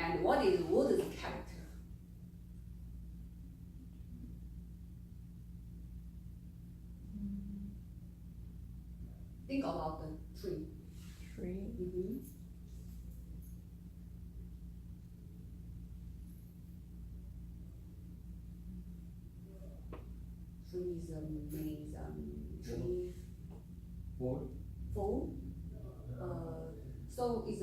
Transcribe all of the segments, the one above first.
and what is water's character? Think about the tree. Tree. Mm-hmm. Trees means tree. Fall. Fall. So is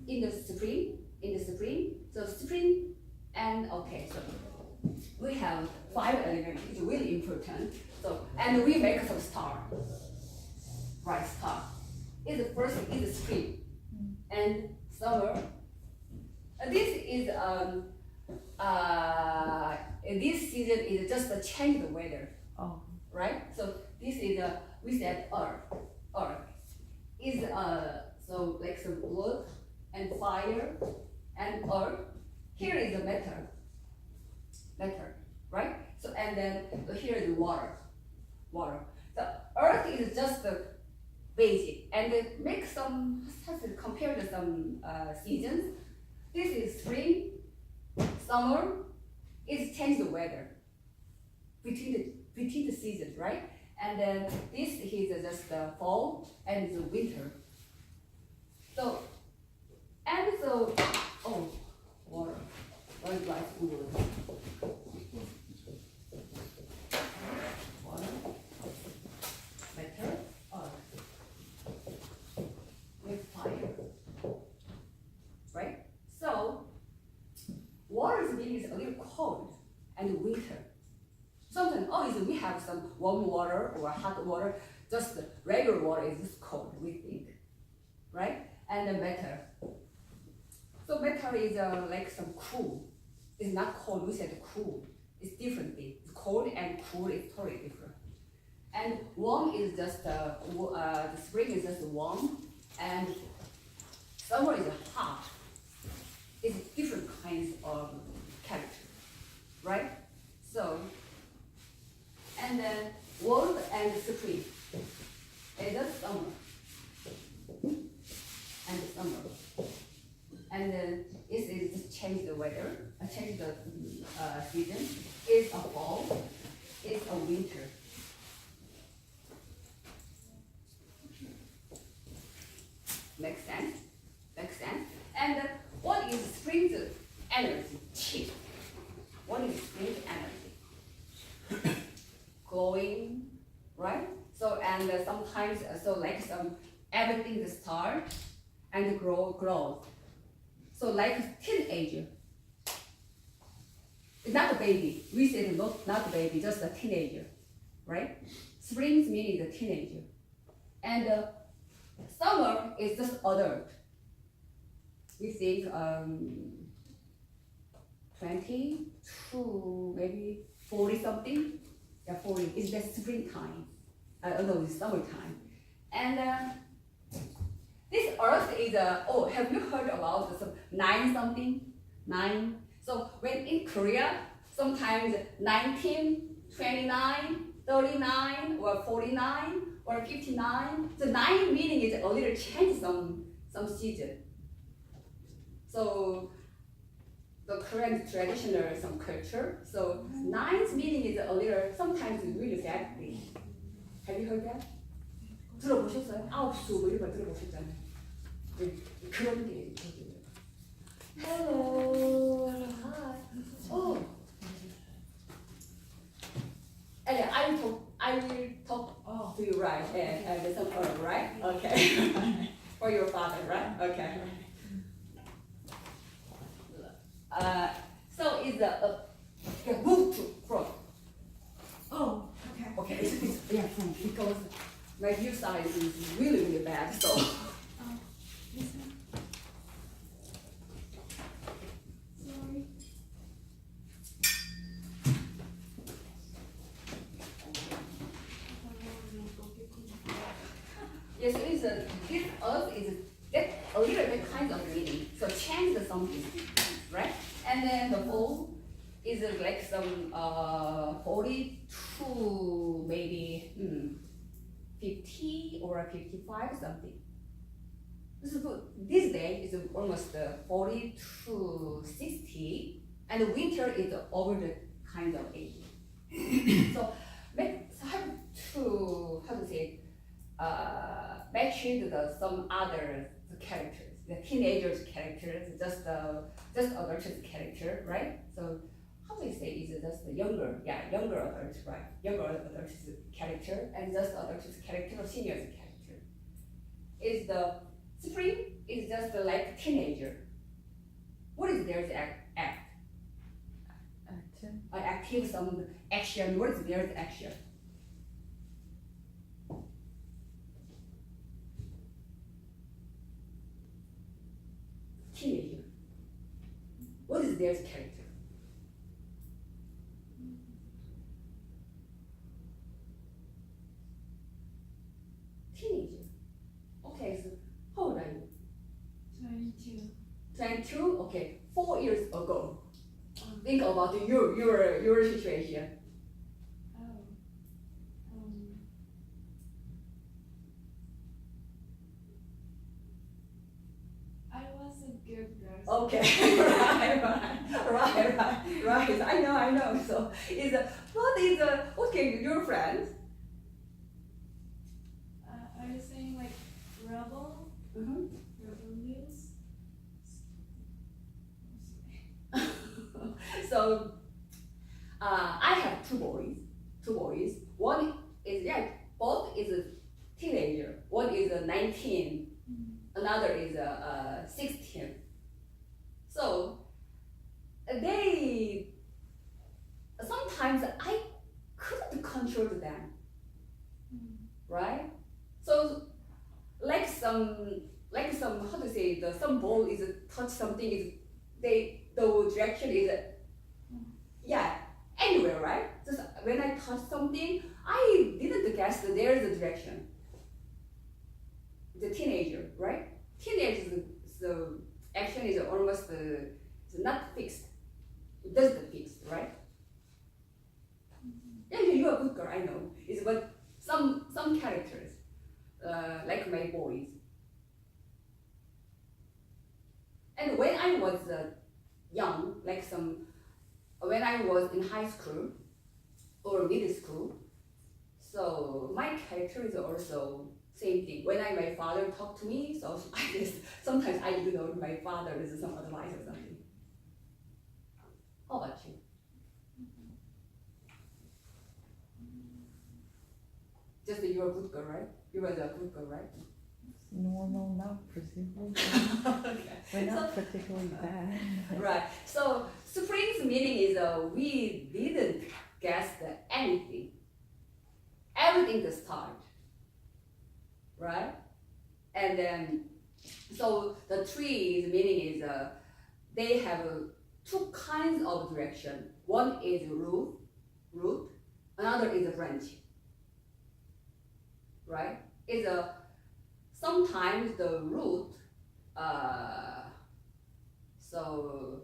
in the spring. So spring and okay. So we have 5 elements. It's really important. So and we make some star. Right, star. Is the first is the spring and summer. This is this season is just a change the weather. Oh. Right? So this is we said earth. Earth is so like some wood and fire and earth. Here is the matter. Matter, right? So and then here is water. Water. The earth is just the basic and make some compare to some seasons. This is spring, summer. It's change the weather between the seasons, right? And then this is just the fall and the winter. So and so oh water. What is like wood? Water, matter, earth, with fire, right? So water is a little cold and winter. Sometimes we have some warm water or hot water. Just the regular water is just cold, we think, right? And then matter. So matter is like some cool. It's not cold. We said cool. It's different thing. It's cold and cool is totally different. And warm is just the spring is just warm, and summer is hot. It's different kinds of character, right? So, and then warm and spring. And that's summer. And summer. And then this is just change the weather, change the season. It's a fall, it's a winter. Makes sense? Makes sense? And what is spring's energy? Chi. What is spring's energy? Glowing, right? So and sometimes so like some everything starts and grows. So like a teenager. It's not a baby. We said not a baby, just a teenager, right? Spring meaning the teenager, and summer is just adult. We think 20 to maybe 40 something. Yeah, 40 is the springtime. No, it's summertime, and this earth is have you heard about some 9 something? 9. So when in Korea, sometimes 19, 29, 39, or 49, or 59. So 9 meaning is a little change some season. So the Korean traditional some culture. So 9's meaning is a little sometimes really sad thing. Have you heard that? 들어보셨어요? 9수 뭐 이런 걸 들어보셨잖아요. 그런 게 있거든요. Hello. Hi. Oh. And I will talk to you, right? And some other, right? Okay. For your father, right? Okay. So is move to Prof. Oh, okay. Okay, it's because my view size is really, really bad, so. This one. Sorry. Yes, this earth is get a little bit kind of meaning, so change the something, right? And then the whole is like some 42, maybe 50 or 55 something. So this day is almost 40 to 60, and winter is over the kind of age. So have to how to say match the some other characters, the teenagers characters, just adults character, right? So how do you say is just the younger adults, right? Younger adults character and just adults character or seniors character. Is the spring is just like teenager. What is their act? Active some action. What is their action? Teenager. What is their character? Teenager. Okay, so how old are you? 22. 22? Okay, 4 years ago. Think about your situation. Oh. I was a good girl. Okay, right. I know. So what is okay? Your friends. Are you saying like rebel? Mm-hmm. Rebel news? So I have two boys. One is both is a teenager. One is 19. Another is 16. So they sometimes I couldn't control them, right? So like some how to say some ball is touch something is the direction is anywhere, right? Just when I touch something, I didn't guess that there is a direction. The teenager, right? Teenagers, the action is almost it's not fixed. It doesn't fix, right? Yeah, you're a good girl, I know. It's but some characters, like my boys. And when I was young, when I was in high school or middle school, so my character is also same thing. When my father talked to me, so I guess sometimes I ignore my father with some advice or something. How about you? Just that you're a good girl, right? You were a good girl, right? Normal, not particularly. Okay. We're not particularly bad. Right. So spring's meaning is we didn't guess anything. Everything to start. Right? And then so the trees meaning is they have two kinds of direction. One is root, another is a branch. Right? It's sometimes the root so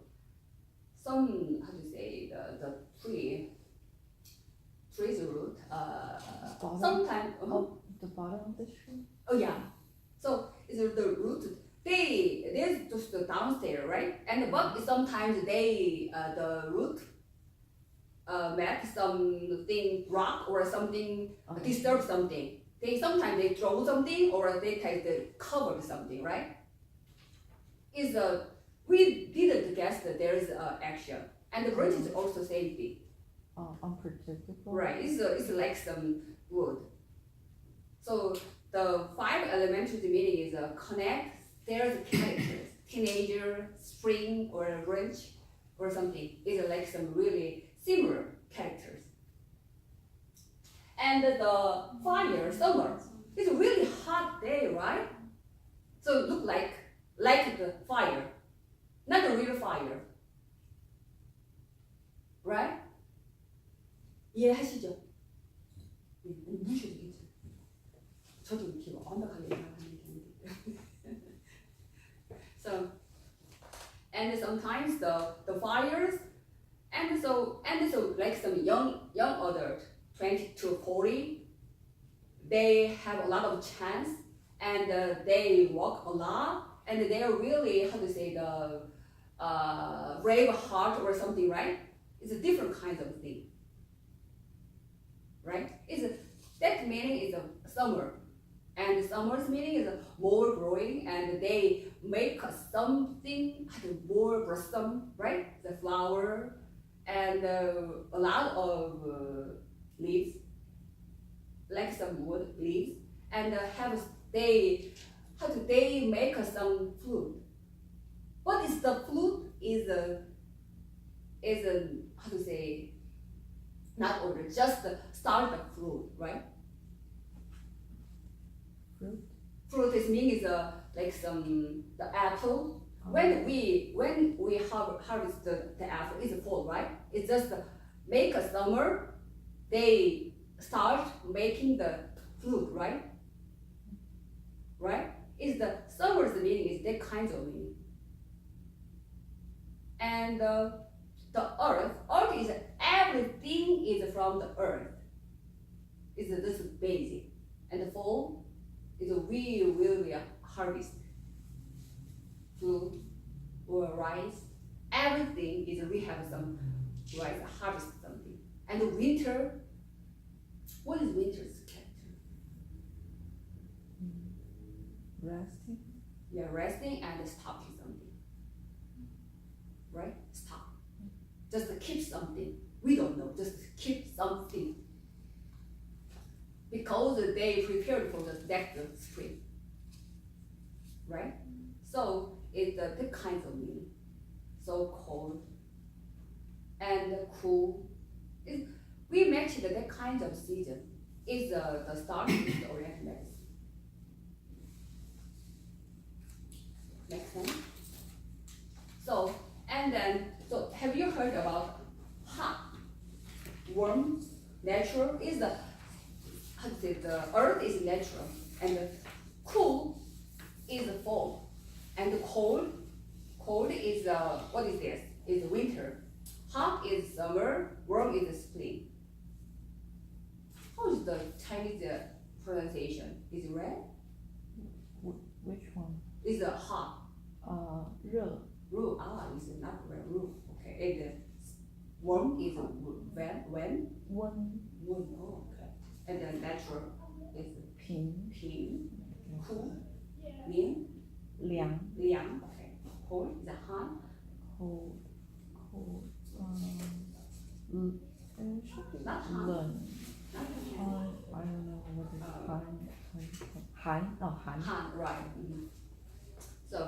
some how to say the tree's root Bottom? sometimes The bottom of the tree? oh yeah, so it's the root there's just the downstairs, right? And but sometimes they the root make something rock or something disturb something. Sometimes they throw something or they cover something, right? We didn't guess that there is action, and the branch is also same thing. Unpredictable. Right? It's like some wood. So the 5 elementary meaning is connect. There's characters, teenager, spring, or a branch, or something. It's like some really similar characters. And the fire, summer, it's a really hot day, right? So it look like the fire, not a real fire, right? 이해하시죠? 무시해도 괜찮아요. 저도 이렇게 완벽하게 생각하는 경우도 So, and sometimes the fires, and so like some young adult, 20 to 40, they have a lot of chance and they walk a lot, and they are really, how to say, the brave heart or something, right? It's a different kind of thing, right? That meaning is a summer, and summer's meaning is more growing, and they make something more blossom, right? The flower and a lot of leaves, like some wood leaves, and they make some fruit. What is the fruit? Is a how to say, not order, just start the fruit, right? Fruit is meaning is like the apple. When we harvest the apple, it's fall, right? It's just make a summer, they start making the fruit, right? Right? Is the summer's meaning is that kind of meaning. And the earth is everything is from the earth. Is this basic, and the fall is we will harvest food or rice. Everything is we have some rice, harvest something. And the winter, what is winter's character? Resting. Yeah, resting and stopping something. Right? Stop. Just keep something. We don't know, just keep something. Because they prepared for the next spring. Right? So it's the kinds of meaning. So cold and cool. We match that kind of season. Is the start is the Oriental medicine. Make sense? So have you heard about hot, warm, natural? Is the how to say, the earth is natural, and the cool is the fall, and the cold is what is this? Is winter. Hot is summer, warm is spring. How is the Chinese pronunciation? Is it red? Which one? Is it hot? 热. Ru, is not red. Ru. Okay. And warm is when? One. Oh, okay. And then natural is 平. Cool. Lian. 凉. Okay. Cold is hot. Cold. Not hot. 冷. Not I don't know what is 寒. 寒. hot, right. So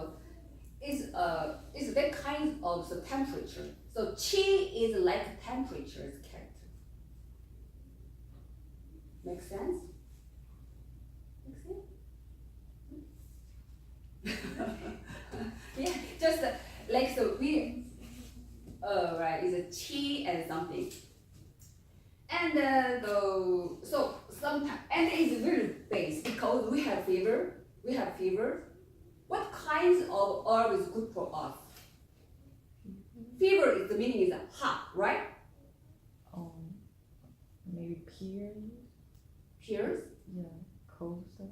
it's that kind of the temperature. So qi is like temperature's character. Make sense? Yeah, just like so we right, is a qi and something. And so sometimes, and it's very base because we have fever. What kinds of herb is good for us? Fever is the meaning is hot, right? Maybe pears. Pears. Yeah, cold stuff.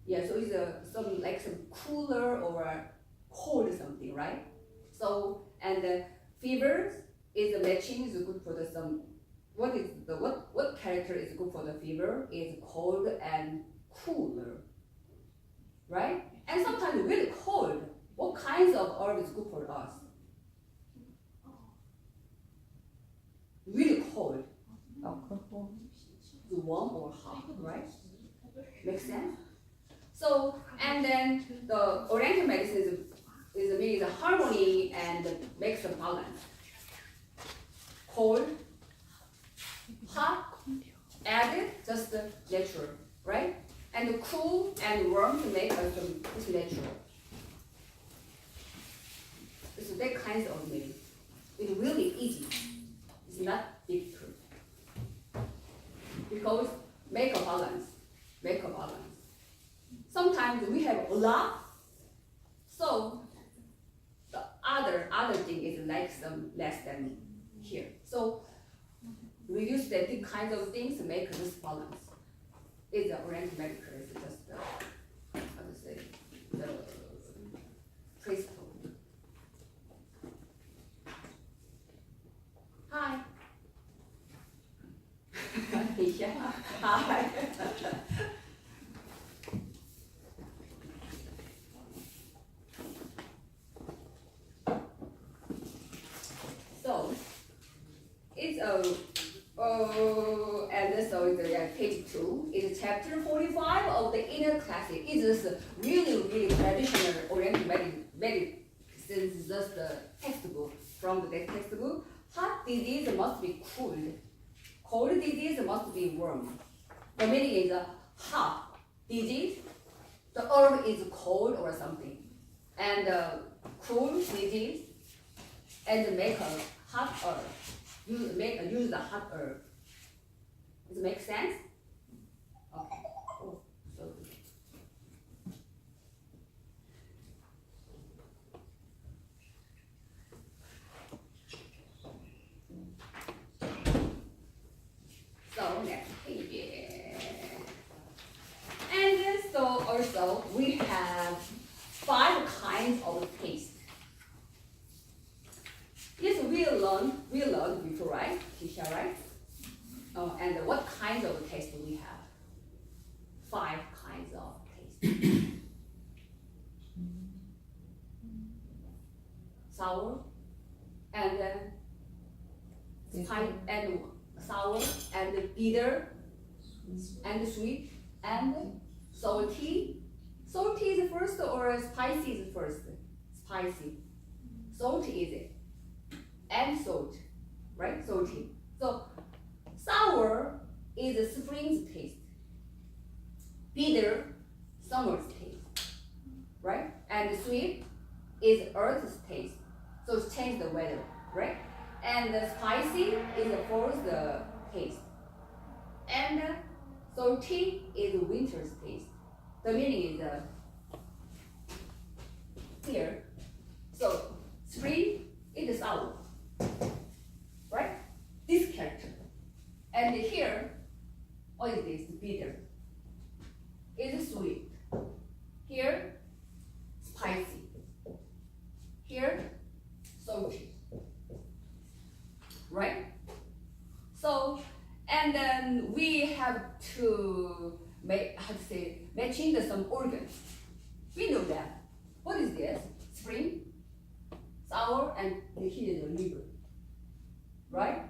Yeah, so it's some cooler or cold something, right? So and fevers is the matching is good for some. What character is good for the fever? Is cold and cooler, right? And sometimes really cold. What kinds of herb is good for us? Really cold. Alcohol. Warm or hot, right? Makes sense? So, and then the Oriental medicine is means harmony and makes a balance. Cold, hot, added, just natural, right? And cool and warm to make us it's natural. So that kinds of meaning. It's really easy. It's not difficult. Because make a balance. Sometimes we have a lot, so the other thing is like some less than here. So reduce the kind of things to make this balance. It's the Oriental medical is just Hi. So it's and so it's page 2. It's chapter 45 of the inner classic. It's just really traditional oriental medicine. Since just the textbook from the textbook. Hot disease must be cooled. Cold disease must be warm. The meaning is hot disease. The herb is cold or something, and cool disease, and make a hot herb. Use the hot herb. Does it make sense? Okay. Oh, so good. So next page. And so also we have 5 kinds of taste. Yes, we learned before, right? Tisha, right? Oh, and what kinds of taste do we have? 5 kinds of taste. Sour, and then and sour, and bitter, and sweet, and salty. Salty is first or spicy is first? Spicy. Salty is it? And salt, right? Salty. So sour is spring's taste. Bitter, summer's taste, right? And sweet is earth's taste. So it's changed the weather, right? And the spicy is fall's taste. And salty is winter's taste. The meaning is here. So spring is sour, right? This character. And here, what is this? Bitter. Is sweet. Here, spicy. Here, salty. Right? So, and then we have to make, matching some organs. We know that. What is this? Spring, sour, and here is the liver. Right?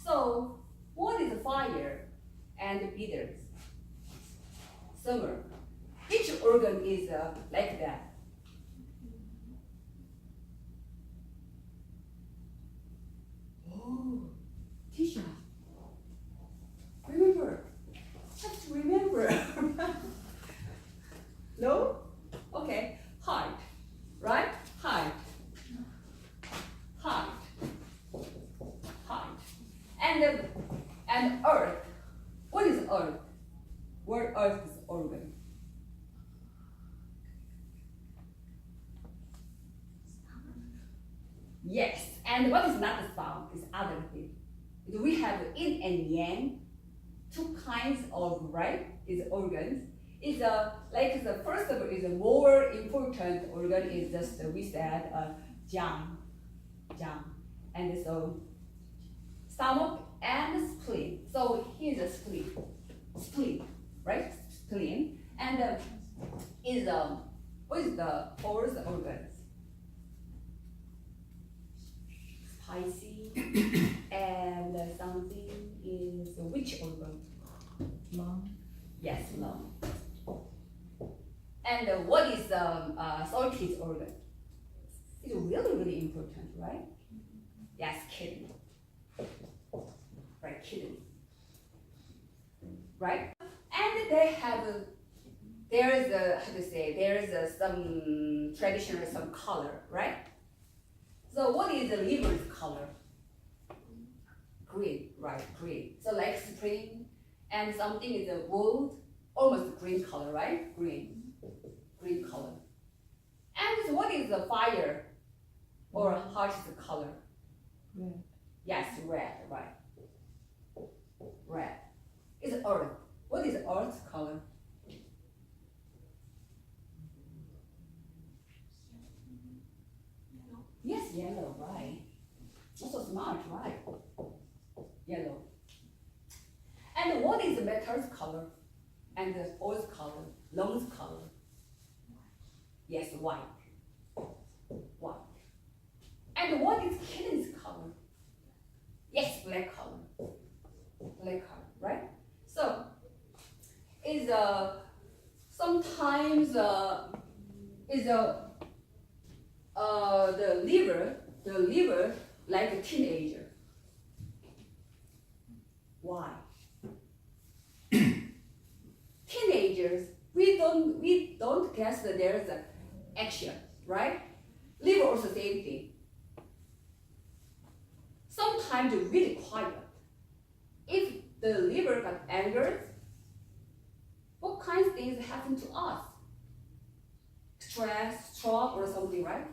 So, what is fire and bitters? Summer. Each organ is like that. Oh, Tisha. Remember. Just remember. No? Okay. Heart. Right? Heart. Heart. Heart. And earth. What is earth? What earth's organ? Yes. And what is not the sound is other thing. We have yin and yang, 2 kinds of, right, is organs. It's like the first of is a more important organ is just we said jiang. And so stomach and spleen. So here's a spleen, right? Spleen. And is what is the 4th organs? Spicy and something is which organ? Lung. Yes, lung. And what is salty organ? It's really important, right? Yes, kidney. Right, kidney. Right? And they have there is some traditional some color, right? So what is the liver's color? Green, right? Green. So like spring, and something is a wood, almost green color, right? Green color. And what is the fire or heart's color? Red. Yes, red, right? Red. It's earth. What is earth's color? Yes, yellow, right? Also smart, right? Yellow. And what is the heart's color, and the boy's color, lungs color. Yes, white. White. And what is kitten's color? Yes, black color. Black color, right? So, is sometimes is the liver like a teenager. Why? Teenagers, we don't guess that there's an action, right? Liver also same thing. Sometimes it's really quiet. If the liver got angered, what kinds of things happen to us? Stress, stroke, or something, right?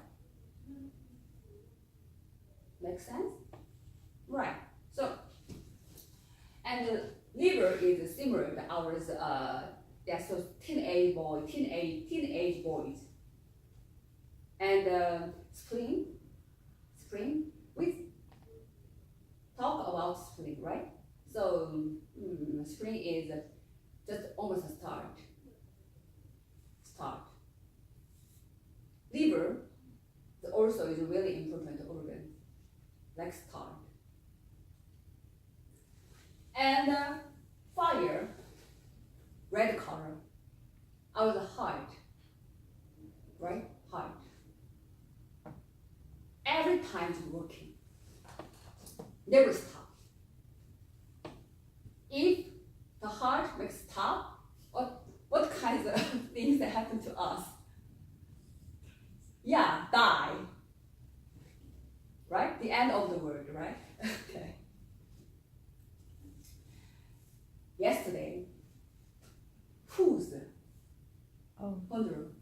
Make sense? Right. So, and the liver is similar to ours. So teenage boys, and spleen. We talk about spleen, right? So spleen is just almost a start. Liver also is a really important organ, like start. And fire, red color, our heart, right? Heart. Every time it's working, never stop. If the heart makes stop, what kinds of things that happen to us? Yeah, die. Right? The end of the word, right? Okay. Yesterday, who's Oh, wonder?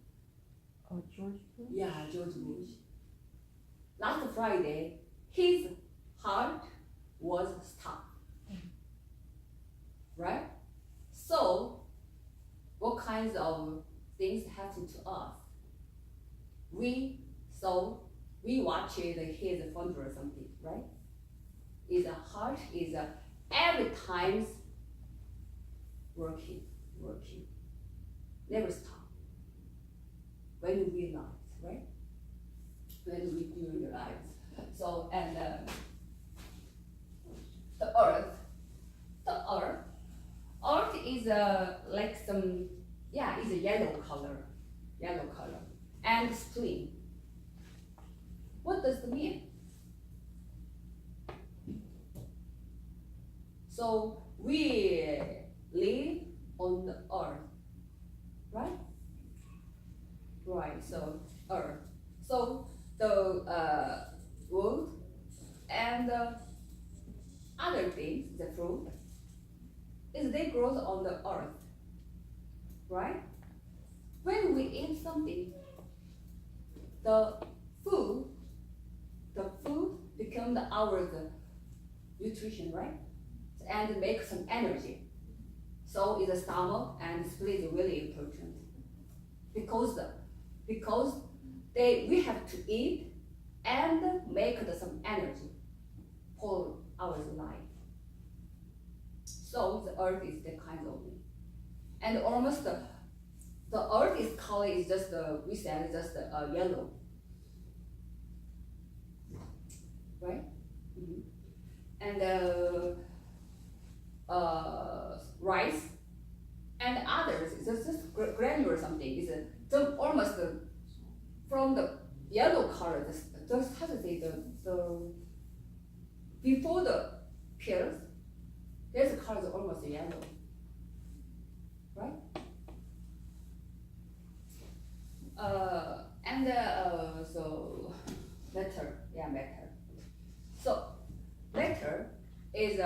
George Bush? Yeah, George Bush. Last Friday, his heart was stopped. Right? So, what kinds of things happen to us? We watch his funeral or something, right? His heart is every time working, never stop. When you realize, right? When we do realize. So, and the earth is like some, is a yellow color, and spleen. What does it mean? So we live on the earth, right? Right, so earth. So the wood and other things, the fruit, they grow on the earth, right? When we eat something, the food becomes our nutrition, right? And make some energy. So is the stomach and spleen is really important because we have to eat and make some energy for our life. So the earth is the kind of thing. And almost the earth is color is just we said just yellow, right? Mm-hmm. And rice and others is just granular something. Is almost from the yellow color. Just how to say the before the peels, there's a color almost yellow, right? So matter. So matter is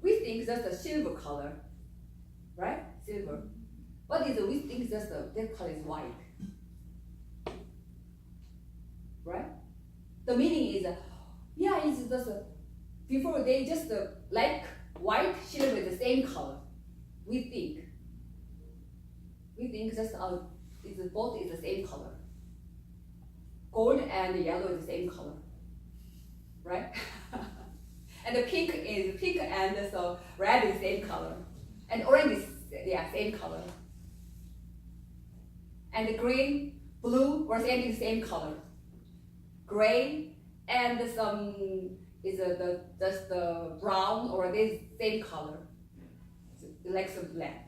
we think that's a silver color, right? Silver. What is we think that's that color is white, right? The meaning is it's just before they just like white silver the same color. We think just both is the same color. Gold and yellow is the same color, right? And the pink and so red is the same color, and orange is yeah, same color. And the green, blue were same color. Gray and some is just the brown or this same color, like some black.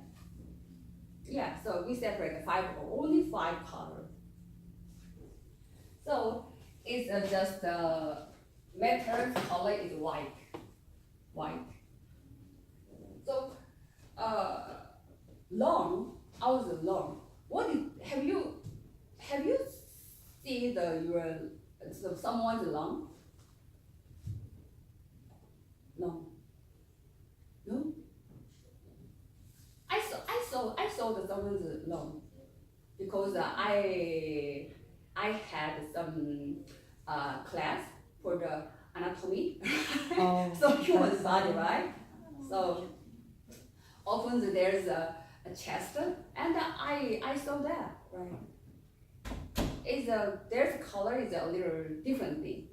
Yeah, so we separate only 5 colors. So it's just the matter color is white. So long, ours is long. Have you seen someone's long? Long. No? I saw the someone's long because I had some class for the anatomy. Oh, So human that's body, nice. right? So often there's a chest, and I saw that, right? There's color is a little different thing.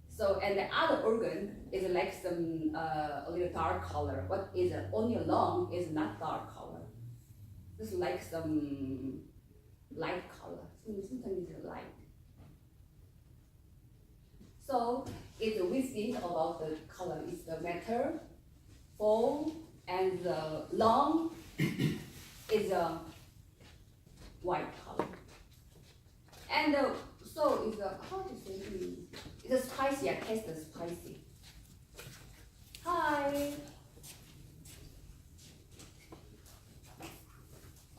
So and the other organ is like some a little dark color. What is only long is not dark color. Just like some light color. Sometimes it's light. So we think about the color is the matter, full, and the long is a white color. And so it's how to say it's spicy. I taste the spicy. Hi.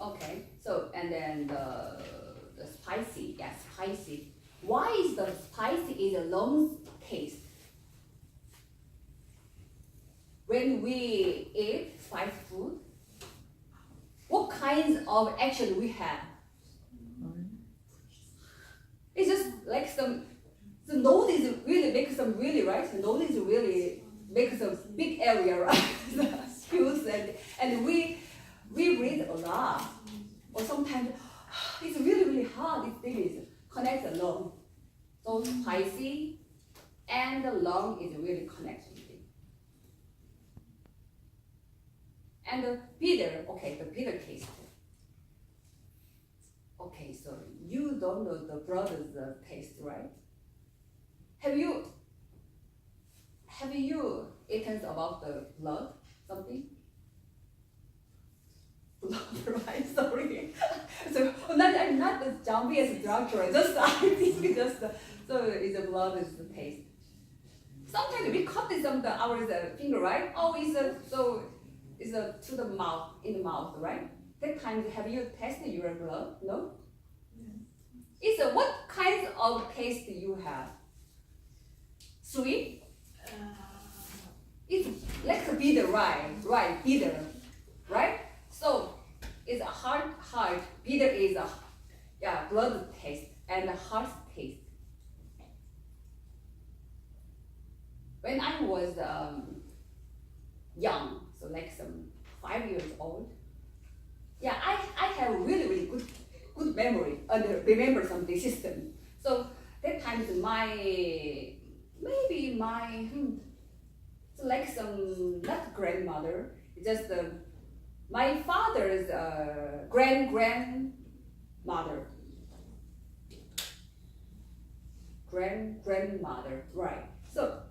Okay. So and then the spicy. Yeah, spicy. Why is the spicy is a long taste? When we eat spicy food, what kinds of action we have? It's just like the nose is really make some really right. The nose is really make some big area, right? Huge and we read a lot, or sometimes it's really hard. This thing is connect the lung. So spicy and the lung is really connected. And the bitter, okay, the bitter taste. Okay, so you don't know the brother's taste, right? Have you eaten about the blood, something? Blood, right? Sorry. So I'm not the jumpy as structure. Just I think just so it's a blood is the taste. Sometimes we cut this on our finger, right? Oh, it's to the mouth, in the mouth, right? That time, have you tested your blood? No? It's what kinds of taste you have? Sweet? It's like a bitter, right, bitter, right? So it's a hard, bitter is blood taste and heart taste. When I was young, so like some 5 years old, I have really good memory and remember something system. So that time it's like some not grandmother, just my father's grandmother, right? So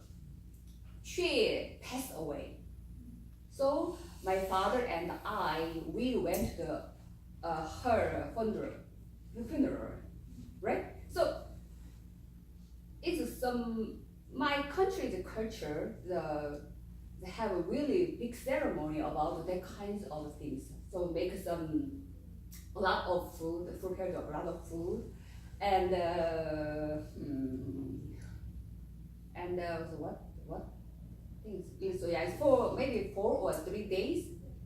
she passed away. So my father and we went to her funeral, right? So it's my country's culture. They have a really big ceremony about that kinds of things. So make a lot of food, prepare a lot of food, and what things? So it's for maybe 4 or 3 days.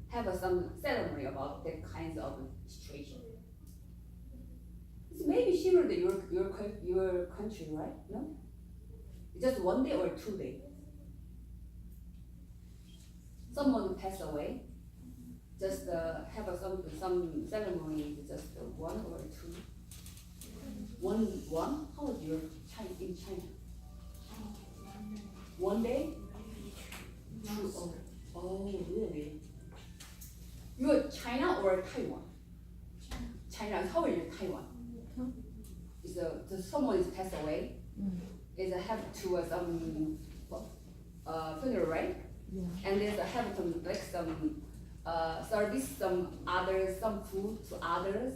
Have some ceremony about that kinds of situation. It's maybe similar to your country, right? No, just 1 day or 2 days. Someone passed away. Just have some ceremony. Just 1 or 2. One. How is your China in China? 1 day. 2. Oh, really? Your China Taiwan? China, 서울 is Taiwan. Is someone is passed away? Is have to some funeral, right? Yeah. And there's have some like some service, some food to others.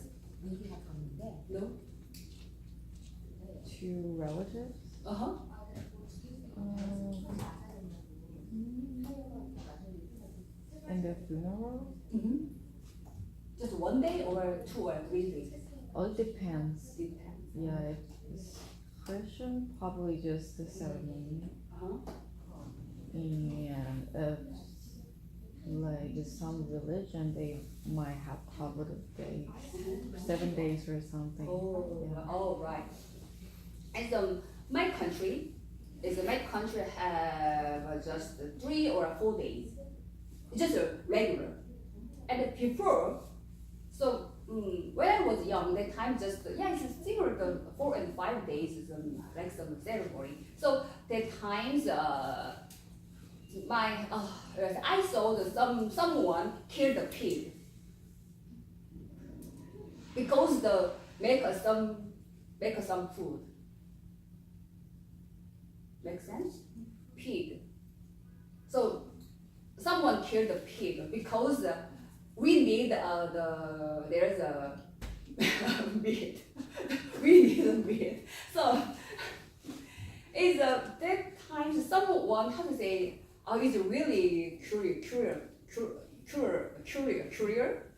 No. To relatives? Uh-huh. And the funeral? Mm-hmm. Just 1 day or 2 or 3 days? All depends. Depends. Yeah, if it's Christian, probably just the ceremony. Uh-huh. And if like some religion, they might have couple of days, 7 days or something. Oh, Yeah. oh, right. And my country have just 3 or 4 days, just regular. And before, so when I was young, that time just it's similar to 4 and 5 days, like some ceremony. So that times I saw someone killed a pig because the make some food. Make sense? Pig. So someone killed a pig because we need there's a meat. We need a meat. So it's that time someone how to say is really curious.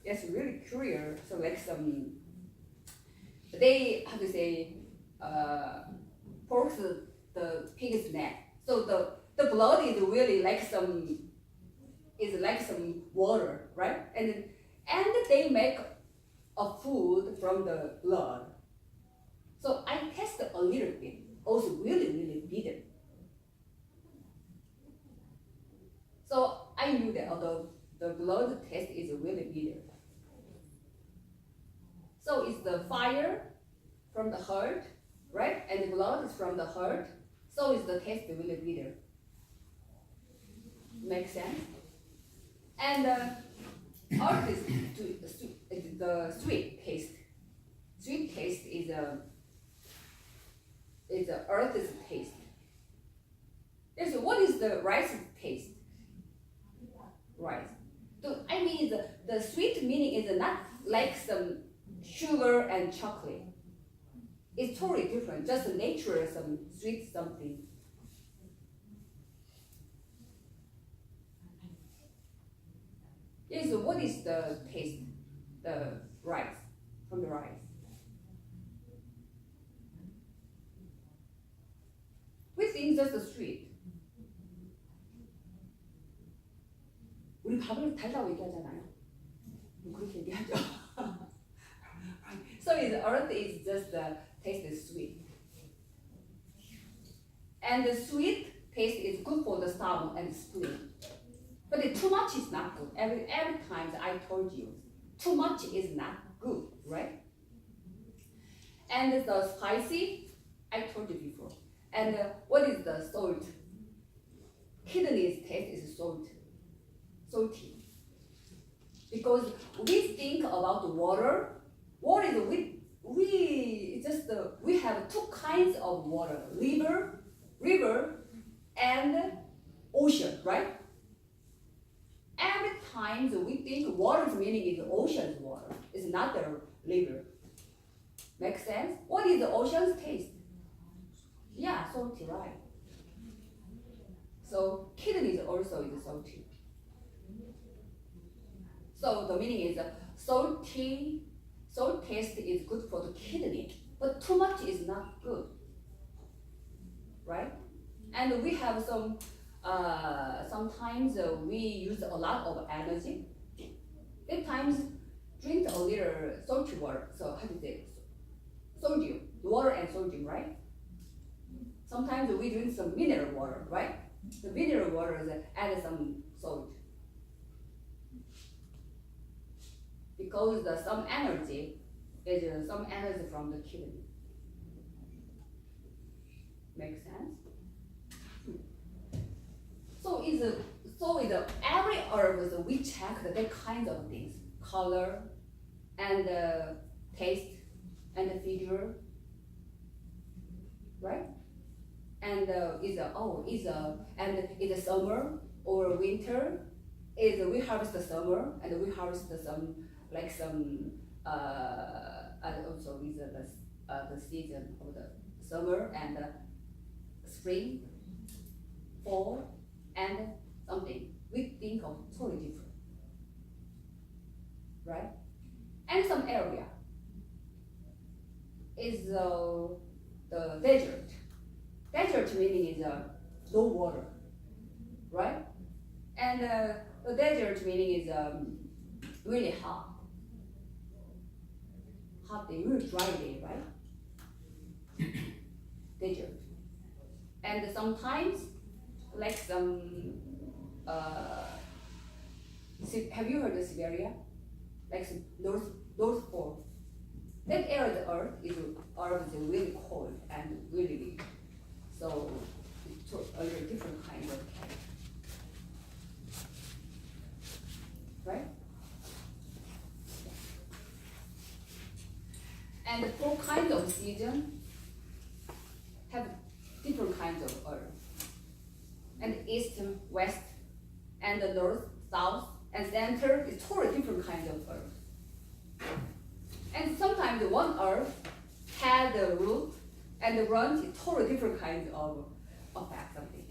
Yes, really curious. So like some they how to say force the pig's neck. So the blood is really like some water, right? And they make a food from the blood. So I tested a little bit, also really bitter. So I knew that the blood taste is really bitter. So it's the fire from the heart, right? And the blood is from the heart. So is the taste really bitter. Make sense? And earth is the sweet taste. Sweet taste is earth's taste. Yes, so what is the rice taste? Rice. So I mean the sweet meaning is not like some sugar and chocolate. It's totally different, just nature, some sweet something. Yes, so what is the taste? The rice, from the rice. We think just sweet. 우리 밥을 달라고 얘기하잖아요. 그렇게 얘기하죠. So the earth is just the taste is sweet. And the sweet taste is good for the stomach and spleen. But too much is not good. Every time I told you, too much is not good, right? And the spicy, I told you before. And what is the salt? Kidney's taste is salty. Because we think about the water. Water is we have two kinds of water: river, and ocean, right? Every time we think water's meaning is ocean's water. It's not the river. Make sense? What is the ocean's taste? Yeah, salty, right? So kidneys also is salty. So the meaning is salty. Salt taste is good for the kidney, but too much is not good, right? And we have some. Sometimes we use a lot of energy. At times, drink a little salty water. So how do you say? Sodium, water and sodium, right? Sometimes we drink some mineral water, right? The mineral water add some salt. Because some energy is some energy from the kidney. Make sense? So every herb we check the kind of things: color, and taste and the figure, right? And is a summer or winter? Is we harvest the summer and we harvest some and also is the season of the summer and spring, fall, and something. We think of totally different, right? And some area is the desert. Desert meaning is no water, right? And the desert meaning is really hot. Hot day, really dry day, right? Desert. And sometimes, like some, have you heard of Siberia? Like some North Pole. That area of the earth is really cold and really, so it's a little different kind of character. Right? And the four kinds of season have different kinds of earth. And east, west, and the north, south, and center is totally different kinds of earth. And sometimes one earth had the root and the branch is totally different kinds of effect something.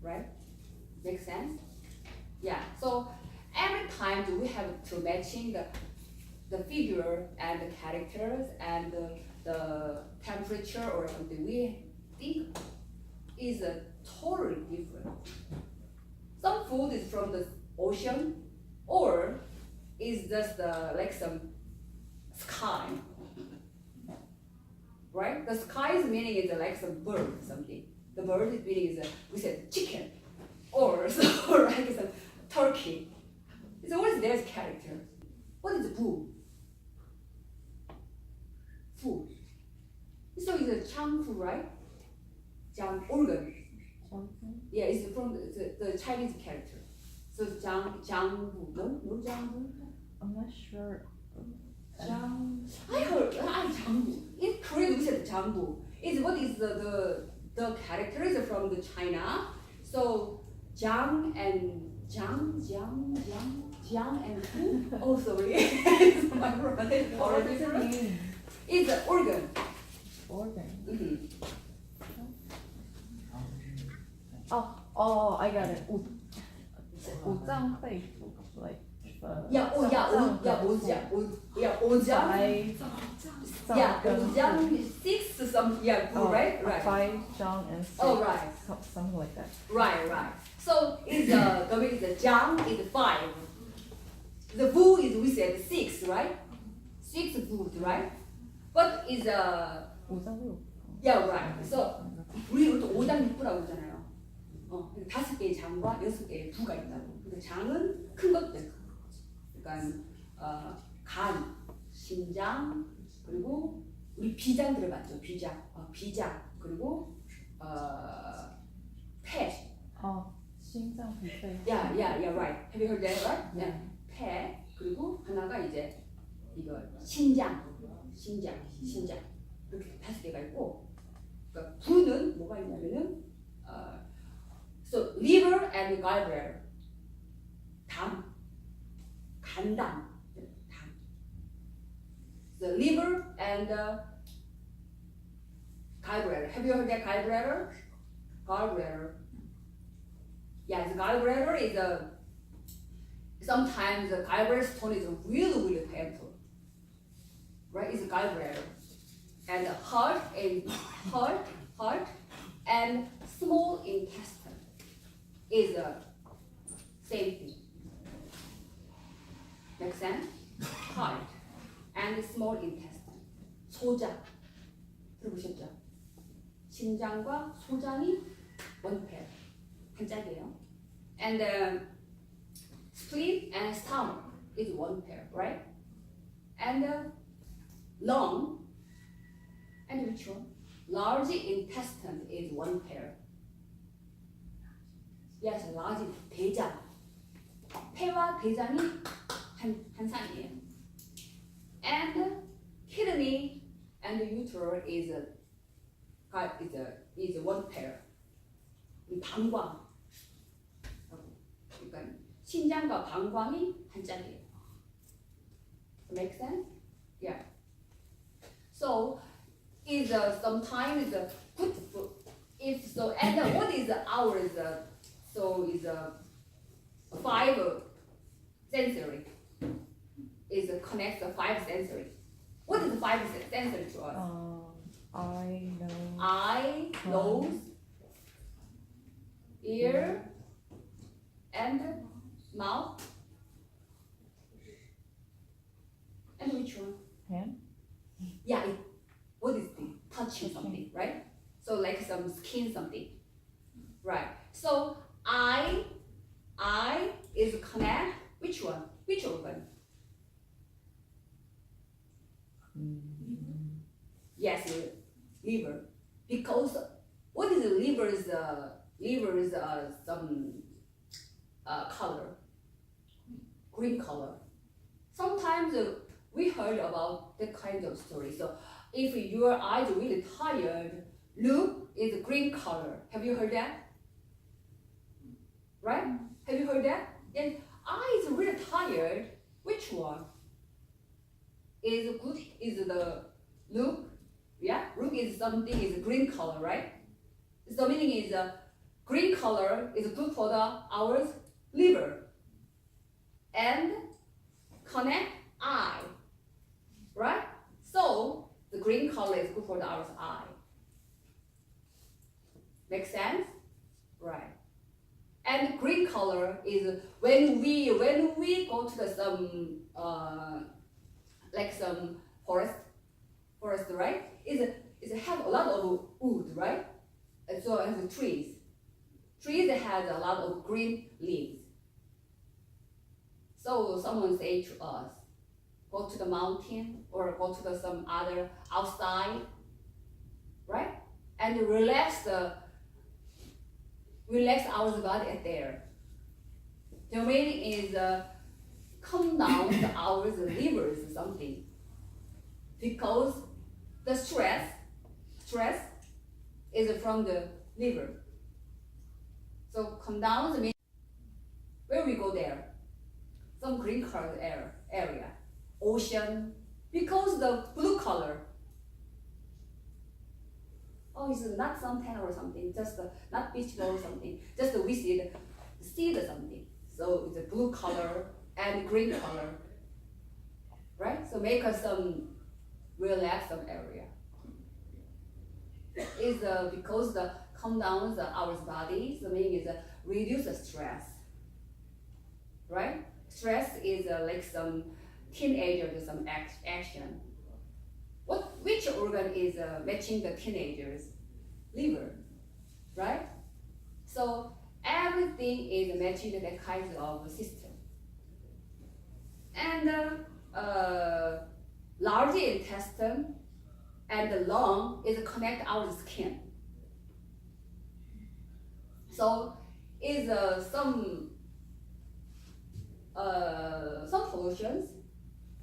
Right? Make sense? Yeah. So every time we have to matching the figure and the characters and the temperature or something we think is totally different. Some food is from the ocean or is just like some sky, right? The sky is meaning is like some bird something. The bird is meaning is we said chicken or so like some turkey. It's always there's character. What is food? Food. So it's a chang food, right? Chang organ. Yeah, it's from the Chinese character. So 장부, no 장부? I'm not sure. I heard 장부. In Korean we said 장부. It's what is the characters from the China. So Jiang and who? Oh sorry. It's my word. What does it mean? It's an organ. Organ. Mm-hmm. Oh, I got it. 五脏肺腑 like 오장 six some right. 5 Zhang and 6. Oh, right. Something like that. Right. So it's the Jiang is 5. The Wu is we said 6, right? 6 food, right? But is 5장 yeah, right. So 우리 또 5장 6부라고 하잖아요. 5개의 장과 6개의 부가 있다고. 근데 장은 큰 것들. 그러니까 간, 심장, 그리고 우리 비장 들어봤죠? 비장, 그리고 폐. 심장 부패. Yeah, right. Have you heard that, right? Yeah. 폐, 그리고 하나가 이제 이거 신장. 이렇게 5개가 있고, 그러니까 부는 뭐가 있냐면은 so liver and gallbladder, 간당. The liver and gallbladder. Have you heard that gallbladder? Gallbladder. Yeah, the gallbladder is sometimes the gallbladder stone is really painful. Right? It's a gallbladder. And the heart and small intestine is the same thing. Make sense? Heart and small intestine. 소장. 들어보셨죠? 심장과 소장이 one pair. 한 짝이에요. And spleen and stomach is one pair, right? And lung and which one? Large intestine is one pair. Yes, large 대장. 폐와 대장이 한산이에요. And kidney and uterus is one pair. 방광. 그러니까 신장과 방광이 한 짝이에요. Make sense? Yeah. So is sometimes good for, if so, and what is ours? So is 5 sensory. Is connects 5 sensory. What is 5 sensory to us? I know. Eye, nose, ear, and mouth. And which one? Hand. Yeah, what is the touching something, right? So like some skin something, right? So eye is connect which one? Which organ? Yes, liver. Because what is the liver's some color, green color. Sometimes we heard about that kind of story. So if your eyes are really tired, look is green color. Have you heard that? Right? Have you heard that? Then eyes are really tired. Which one? Is good? Is the look? Yeah, look is something is green color, right? So meaning is green color is good for our liver and connect eye, right? So the green color is good for our eye. Make sense? Right. And green color is when we go to some like some forest, right? Is have a lot of wood, right? And so as trees that has a lot of green leaves. So someone say to us, go to the mountain or go to some other outside, right? And relax our body at there. The meaning is calm down our livers or something. Because the stress is from the liver. So calm down means where we go there? Some green color area, ocean, because the blue color. Oh, it's not suntan or something, just not beach ball or something, just we see something. So it's a blue color and green color, right? So make us some relax some area. Is because the calm down our body, so meaning is reduce the stress, right? Stress is like some teenager do some action. Which organ is matching the teenagers? Liver, right? So everything is matching that kind of system. And large intestine and the lung is connect our skin. So is some pollutions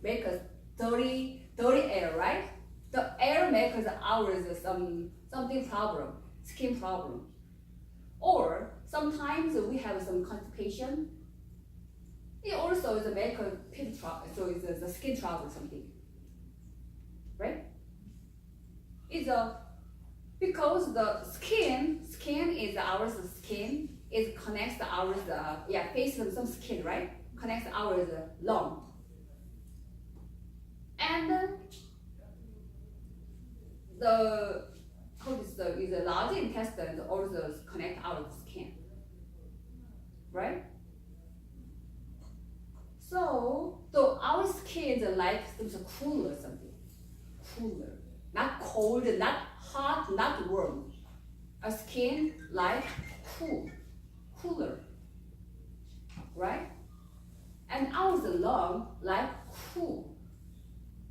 make us dirty air, right? The air makes ours something problem, skin problem. Or sometimes we have some constipation. It also is make a pit trouble, so it's the skin trouble something, right? It's because the skin is our skin, it connects our face with some skin, right? Connects our lung. And the large intestine also connect our skin, right? So our skin is like some cooler something, cooler, not cold, not hot, not warm. Our skin like cooler, right? And our lung like cool,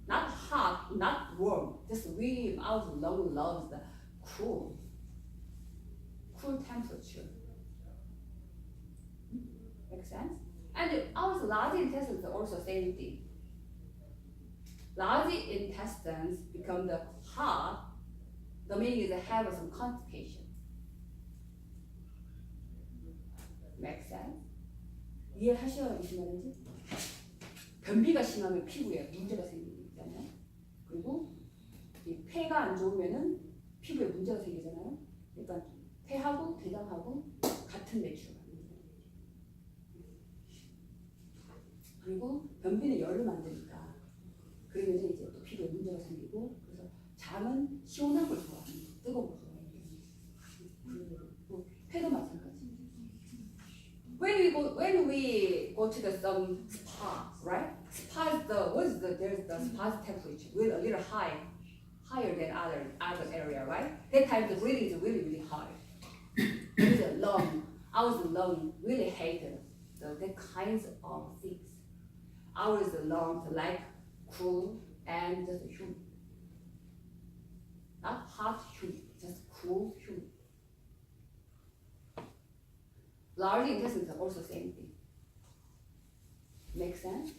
not hot, not warm. Just our lung loves the cool temperature. Make sense? And our large intestines are also same thing. Large intestines become the hard. The meaning is have some constipation. Make sense? 이해하셔야 무슨 말인지? 변비가 심하면 피부에 문제가 생기잖아요. 그리고 이 폐가 안 좋으면은 피부에 문제가 생기잖아요. 그러니까 폐하고 대장하고 같은 매출을 하는 거예요. 그리고 변비는 열을 만드니까 그러면서 이제 또 피부에 문제가 생기고 그래서 장은 시원한 걸 좋아합니다. 뜨거운 걸 좋아해요. 그리고 폐도 마찬가지. When we go to the some spa, right? Spa is there's the spa's temperature with a little higher than other area, right? That time the breathing is really high. With the lung, our lung really hated that kinds of things. Our lungs like cool and just humid, not hot humid, just cool humid. Large intestines are also same thing. Make sense?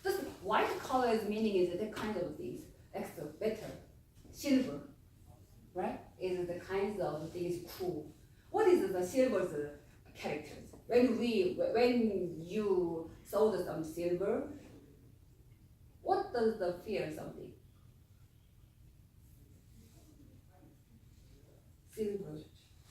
This white color's meaning is the kind of things, extra better, silver, right? Is the kinds of things cool. What is the silver's characters? When you sold some silver, what does the feel something?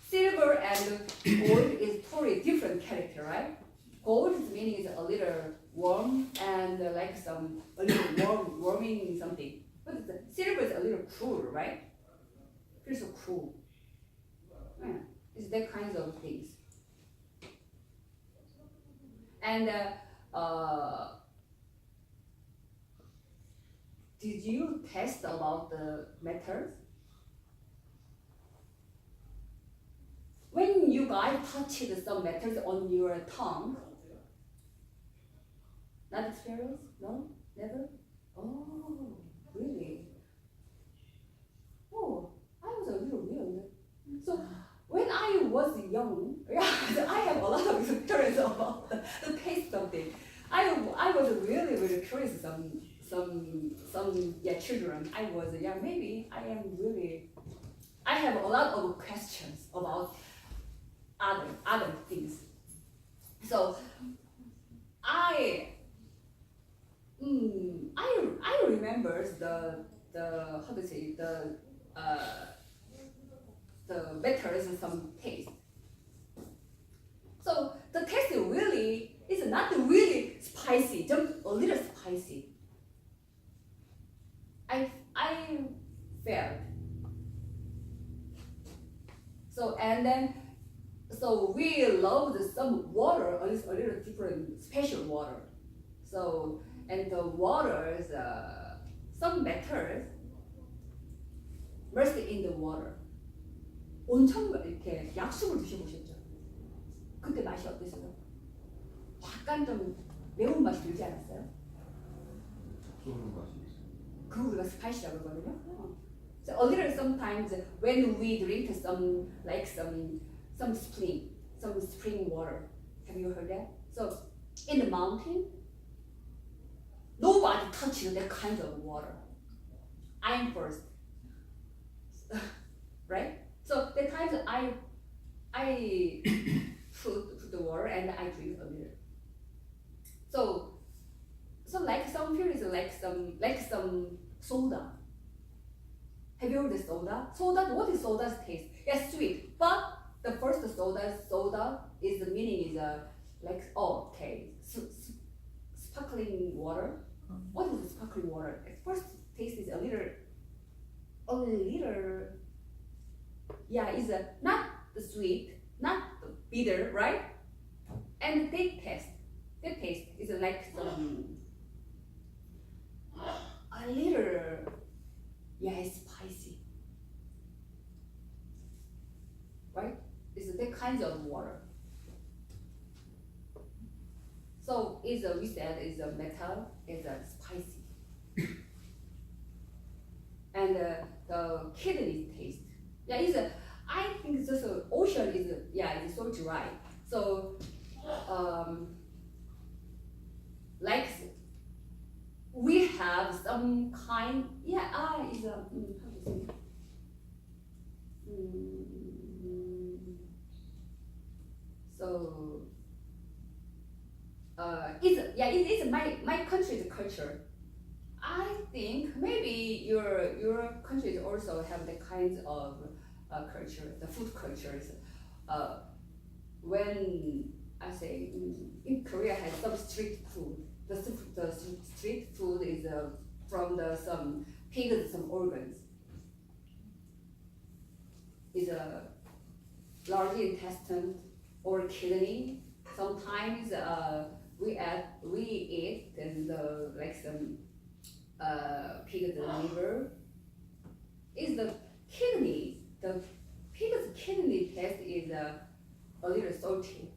Silver and gold is totally different character, right? Gold's meaning is a little warm and like a little warming something. But the silver is a little cool, right? Feels so cool. Yeah, it's that kinds of things. And did you test about the metals? When you guys touched some metals on your tongue, not experience? No? Never? Oh, really? Oh, I was a little weird. So when I was young, I have a lot of experience about the taste of things. I was really curious. Some children. I was young. Maybe I have a lot of questions about other things. So I remember the how to say the metals and some taste. So the taste really is not really spicy, just a little spicy. I felt. So we loved some water, a little different, special water. So and the waters, some metals immersed in the water. 온천 이렇게 약수를 드셔보셨죠? 그때 맛이 어땠어요? 약간 좀 매운 맛이 들지 않았어요? 쏘는 맛이 있어요. 그거 우리가 스파이시라고 그러거든요. So a little sometimes when we drink some spring water, have you heard that? So in the mountain, nobody touches that kind of water. I'm first, right? So the times I put the water and I drink a little. So like some periods like some soda. Have you heard of soda? Soda, what is soda's taste? Yes, sweet. But the first soda is the meaning is sparkling water. What is sparkling water? At first taste is a little, it's not the sweet, not the bitter, right? And the taste is like some a little, it's spicy, right? It's that kind of water. So we said is a metal, is a spicy, and the kidney taste. I think just ocean is it's so dry. So like we have some kind, yeah, is a, how to say? So, it is my country's culture. I think maybe your countries also have the kinds of culture, the food cultures. When I say in Korea has some street food. The street food is from some pigs, some organs. Is a large intestine or kidney. Sometimes we eat and like some pig's liver. Is the kidney? The pig's kidney taste is a little salty.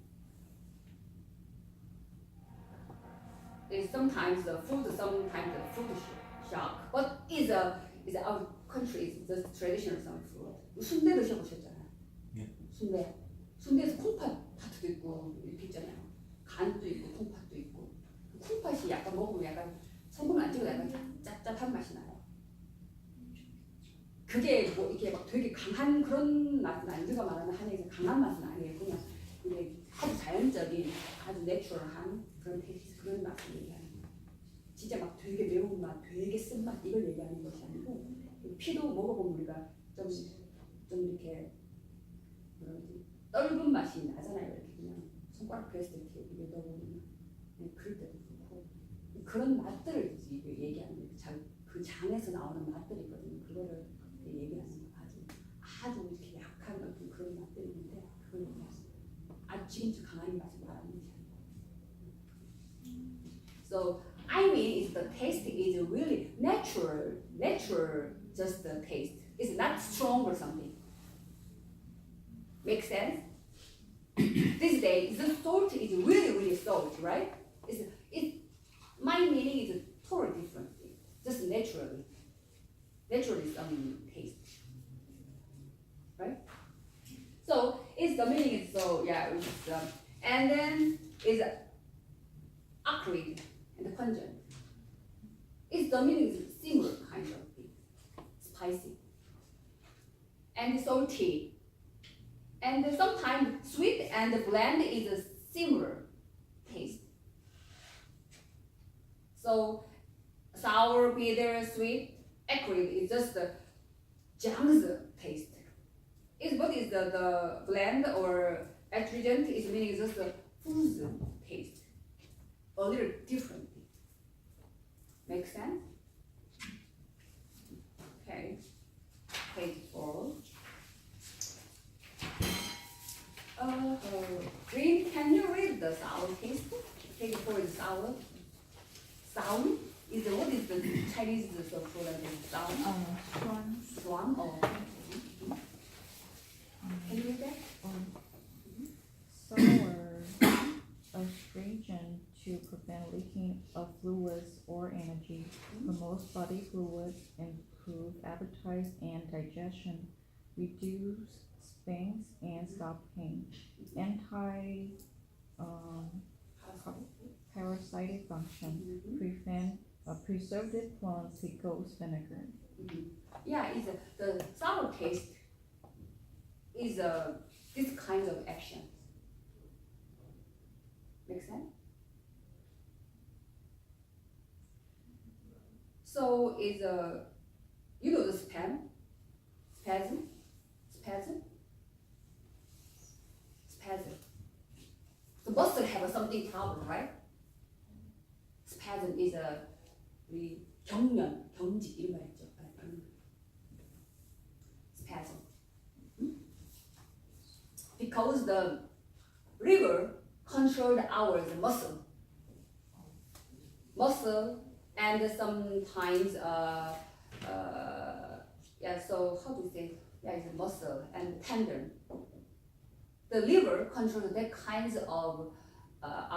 It's sometimes the food shock. But is our country is the traditional some food. 순대 드셔보셨잖아요. 예. 순대에서 콩팥 파트도 있고 이렇게 있잖아요. 간도 있고 콩팥도 있고. 콩팥이 약간 먹으면 약간 소금 안 찍어도 약간 짭짭한 맛이 나요. 그게 뭐 이렇게 막 되게 강한 그런 맛은 안주가 말하는 한에서 강한 맛은 아니에요. 그냥 이게 아주 자연적인, 아주 내추럴한 그런 테이스트, 그런 맛을 얘기하는 거예요. 진짜 막 되게 매운 맛, 되게 쓴 맛 이걸 얘기하는 것이 아니고 피도 먹어보면 우리가 좀 이렇게 뭐라지 떫은 맛이 나잖아요. 이렇게 그냥 손가락 그랬을 때 이렇게 넣어보면 그럴 때도 그렇고 그런 맛들을 얘기하는 거예요. 그 장에서 나오는 맛들이 있거든요. 그거를 얘기하는 거 아주 이렇게 약한 어떤 그런 맛들이 있는데 그걸 얘기하는 거예요. 아주 지금처럼 강한 맛을 말하는 것이 아니고. So I mean, is the taste is really natural, just the taste. It's not strong or something. Make sense? This day, the salt is really salt, right? My meaning is totally different. Just naturally some taste, right? So it's the meaning is so and then is acrid and pungent. It's the meaning is similar kind of thing, spicy and salty, and sometimes sweet and bland is a similar taste. So sour, bitter, sweet, acrid is just the Jiang's taste. What is the bland or astringent is meaning just the food's taste. A little different. Make sense? Okay. Page 4. Green, can you read the sour taste? Page 4 is sour. Sour is what is the Chinese food again? Sour? Swan. Swan or can you read that? Sour, astringent to prevent leaking of fluids or energy, promotes body fluids, improve appetite and digestion, reduce pains and stop pain, parasitic function, prevent preservative plants, pickles, vinegar. Yeah, it's the sour taste is this kind of action. Make sense? So is you know the spasm. The muscle have something problem, right? Spasm is 우리 경직 이런 말 있죠. Spasm. Because the liver controls our muscle, and sometimes so how do you say? It's muscle and tendon. The liver controls that kinds of our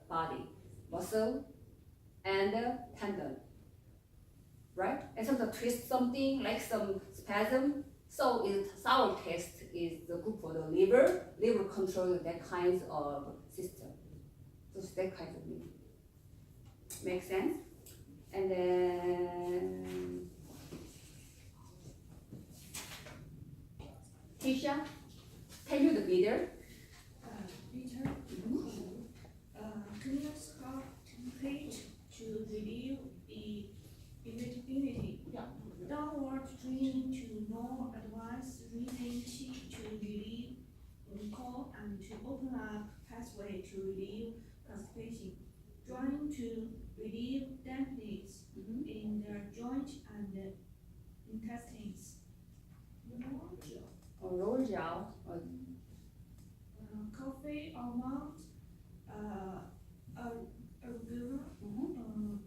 body, muscle and tendon, right? And sometimes twist something like some spasm. So sour taste is good for the liver. Liver controls that kinds of system. So it's that kind of meaning. Make sense? And then Tisha, tell you the bitter. Bitter. Cleaners are template to relieve the irritability. Downward training to know advance retain to relieve recall and to open up pathway to relieve constipation. Drawing to relieve dampness in the joint and intestines. Or roll gel. Coffee, almond,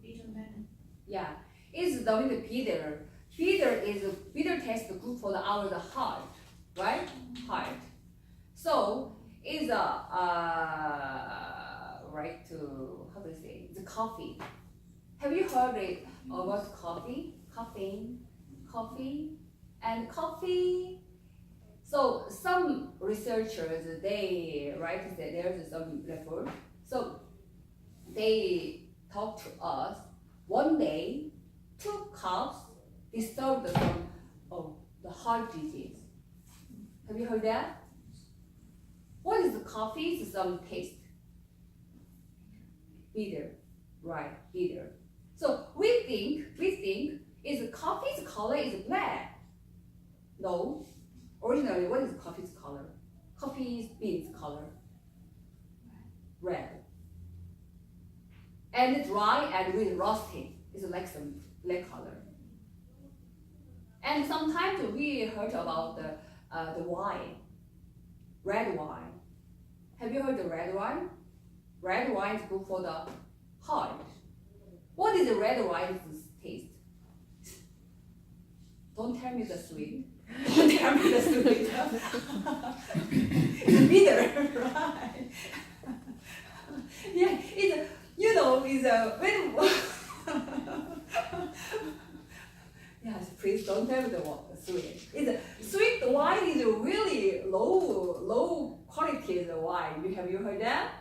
bitter lemon. Yeah, it's the bitter. Bitter taste good for our heart, right? Heart. So it's right to how do you say the coffee. Have you heard it about coffee? Coffee, and coffee. So some researchers they write that there's some report. So they talk to us. One day, 2 cups disturbed some the heart disease. Have you heard that? What is the coffee? It's some taste. Bitter, right? Bitter. So we think is coffee's color is black. No. Originally, what is coffee's color? Coffee's beans color. Red. And dry and with roasting. It's like some black color. And sometimes we heard about the wine. Red wine. Have you heard the red wine? Red wine is good for the heart. What is the red wine's taste? Don't tell me the sweet. Don't tell me the sweet. It's bitter, right? Yeah, it's when yes, please don't tell me the sweet. Sweet wine is really low quality wine. Have you heard that?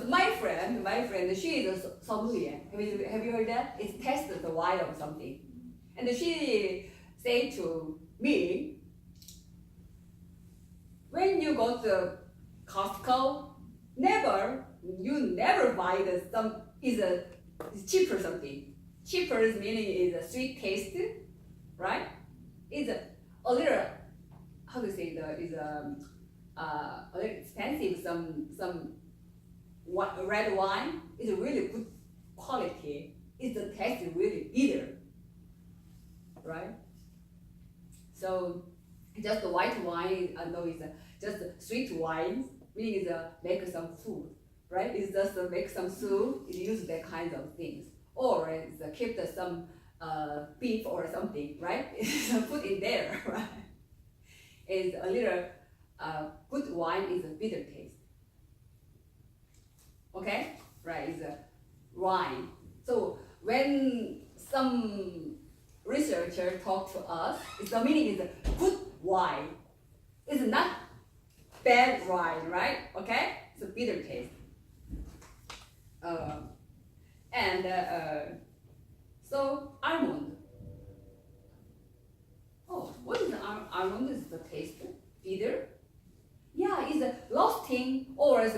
My friend, she is a sommelier. Have you heard that? It's tested the wine or something. And she said to me, when you go to Costco, you never buy it's cheaper something. Cheaper is meaning is a sweet taste, right? It's a little, how to say a little expensive. Some red wine is really good quality. The taste is really bitter, right? So just the white wine, it's just sweet wine, meaning make some food, right? It's just make some soup. It use that kind of things, or it's keep some beef or something, right? It's put in there, right? It's a little good wine is a bitter taste. Okay, right? It's a wine. So when some researcher talk to us, the meaning is a good wine. It's not bad wine, right? Okay, it's a bitter taste. So almond. Oh, what is the almond? Is the taste bitter? Yeah, it's a roasting or it's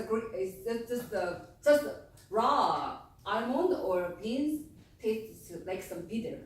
just raw almond or beans tastes like some bitter.